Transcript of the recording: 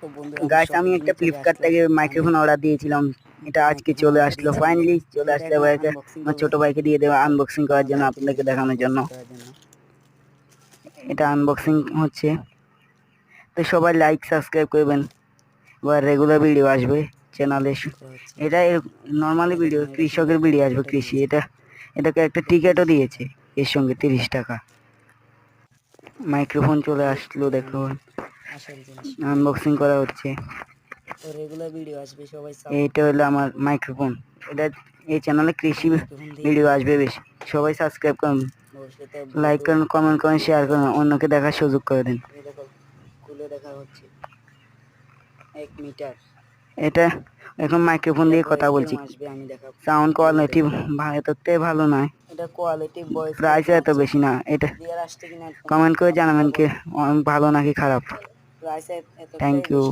তো বন্ধুরা গাইস আমি একটা ফ্লিপকার্ট থেকে মাইক্রোফোন অর্ডার দিয়েছিলাম, এটা আজকে চলে আসলো, ফাইনালি চলে আসতে ভাইকে আমার ছোট ভাইকে দিয়ে দেবো আনবক্সিং করার জন্য, আপনাদেরকে দেখানোর জন্য। এটা আনবক্সিং হচ্ছে, তো সবাই লাইক সাবস্ক্রাইব করবেন, এবার রেগুলার ভিডিও আসবে চ্যানেলে। এটা নর্মালি ভিডিও, কৃষকের ভিডিও আসবে, কৃষি। এটাকে একটা টিকিটও দিয়েছে এর সঙ্গে 30 টাকা। মাইক্রোফোন চলে আসলো, দেখুন আনবক্সিং করা হচ্ছে। রেগুলার ভিডিও আসবে, সবাই এইটা হলো আমার মাইক্রোফোন, এটা এই চ্যানেলে কৃষি ভিডিও আসবে বেশি, সবাই সাবস্ক্রাইব করুন, লাইক করুন, কমেন্ট করুন, শেয়ার করুন, অন্যকে দেখার সুযোগ করে দিন। খুলে দেখা হচ্ছে 1 মিটার। এটা এখন মাইক্রোফোন দিয়ে কথা বলছি, সাউন্ড কোয়ালিটি এতটাই ভালো নয়, এটা কোয়ালিটি প্রাইস এত বেশি না। এটা কমেন্ট করে জানাবেন কি ভালো নাকি খারাপ। Thank you.